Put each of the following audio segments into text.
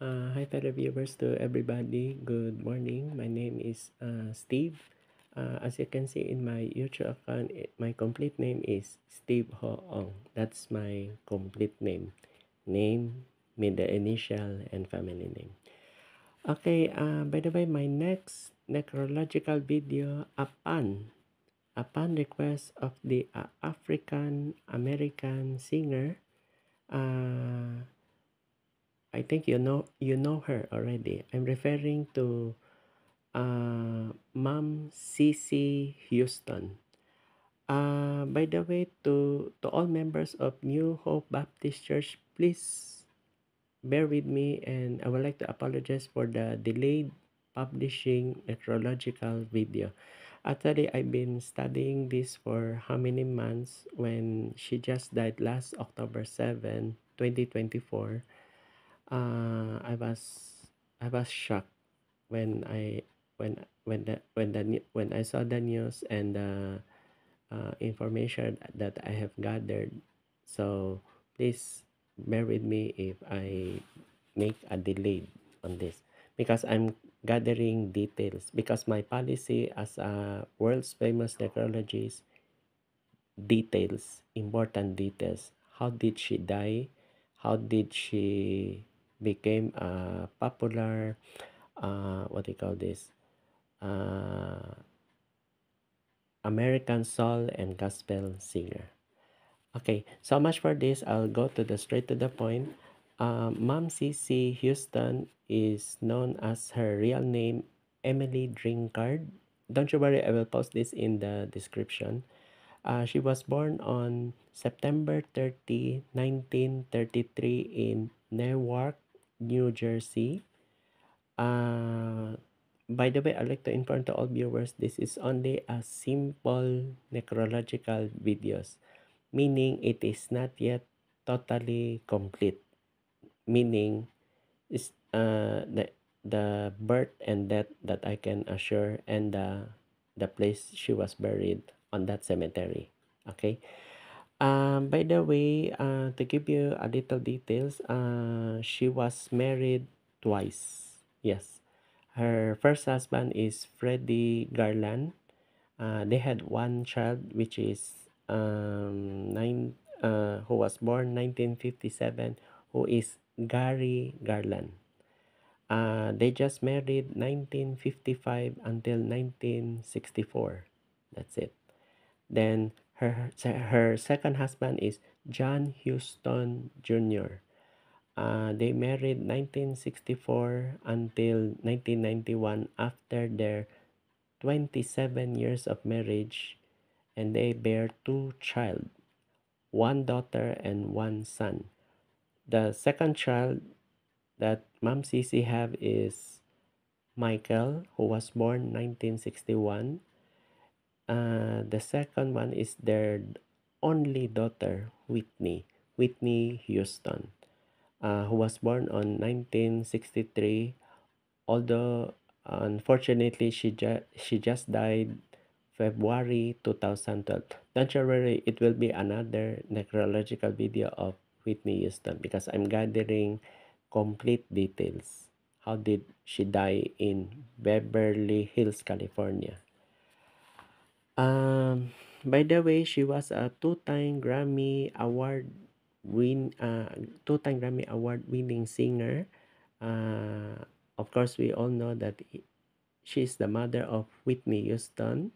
Hi, fellow viewers, to everybody. Good morning. My name is Steve. As you can see in my YouTube account, my complete name is Steve Ho Ong. That's my complete name. Name, middle initial, and family name. Okay, by the way, my next necrological video upon request of the African American singer. I think you know her already. I'm referring to Mom CC Houston. By the way, to all members of New Hope Baptist Church, please bear with me, and I would like to apologize for the delayed publishing necrological video. Actually, I've been studying this for how many months when she just died last October 7, 2024. I was shocked when when I saw the news and the information that I have gathered. So please bear with me if I make a delay on this, because I'm gathering details, because my policy as a world's famous necrologist, details, important details. How did she die? How did she became a popular, what do you call this, uh, American soul and gospel singer? Okay, so much for this. I'll go to the straight to the point. Mom CC Houston is known as her real name, Emily Drinkard. Don't you worry, I will post this in the description. She was born on September 30, 1933 in Newark, New Jersey. Uh, by the way, I'd like to inform to all viewers, this is only a simple necrological videos, meaning it is not yet totally complete, meaning is the birth and death that I can assure, and the place she was buried on that cemetery. Okay. By the way, to give you a little details, she was married twice. Yes. Her first husband is Freddie Garland. They had one child, which is who was born 1957, who is Gary Garland. They just married 1955 until 1964. That's it. Then her second husband is John Houston Jr. They married 1964 until 1991. After their 27 years of marriage, and they bear two child, one daughter and one son. The second child that Mom Cici have is Michael, who was born 1961. The second one is their only daughter, Whitney Houston, who was born on 1963. Although unfortunately she just died February 2012. Don't you worry, it will be another necrological video of Whitney Houston, because I'm gathering complete details. How did she die in Beverly Hills, California? Um, by the way, she was a two-time Grammy Award winning singer. Uh, of course, we all know that she's the mother of Whitney Houston.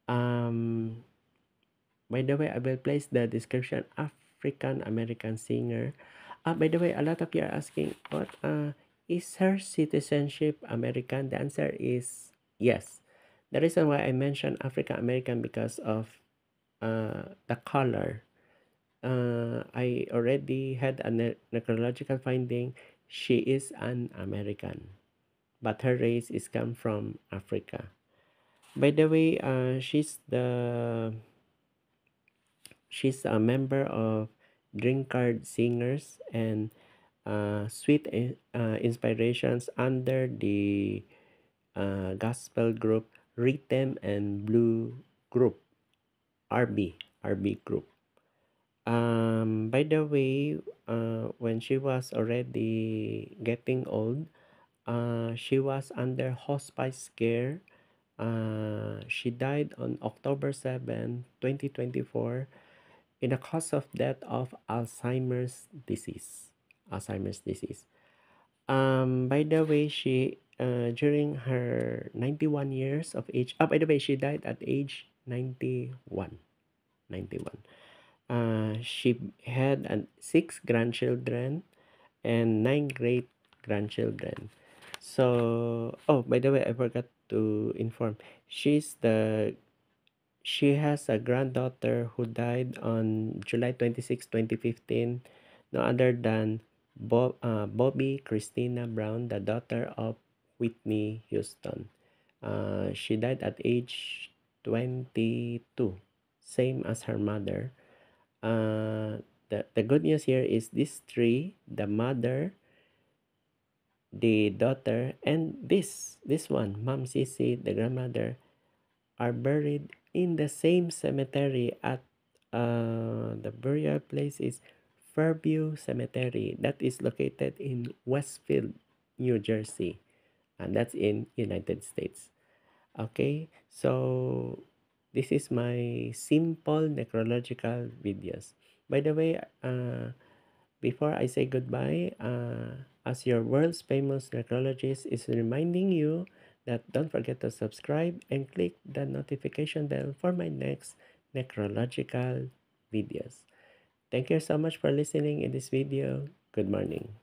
Um, by the way, I will place the description African American singer. By the way, a lot of you are asking, what is her citizenship American? The answer is yes. The reason why I mentioned African American because of the color. I already had a necrological finding. She is an American, but her race is come from Africa. By the way, she's a member of Drinkard Singers and Sweet Inspirations under the gospel group Rhythm and Blue Group, RB Group. By the way, when she was already getting old, she was under hospice care. She died on October 7, 2024, in the cause of death of Alzheimer's disease. Alzheimer's disease. By the way, she during her 91 years of age. By the way, she died at age 91. 91. She had six grandchildren and nine great grandchildren. So, oh, by the way, I forgot to inform. She has a granddaughter who died on July 26, 2015. No other than Bobby Christina Brown, the daughter of Whitney Houston. She died at age 22, same as her mother. The good news here is these three, the mother, the daughter, and this one, Mom Sisi, the grandmother, are buried in the same cemetery at the burial place is Fairview Cemetery, that is located in Westfield, New Jersey, and that's in United States. Okay, so this is my simple necrological videos. By the way, before I say goodbye, as your world's famous necrologist is reminding you that don't forget to subscribe and click the notification bell for my next necrological videos. Thank you so much for listening in this video. Good morning.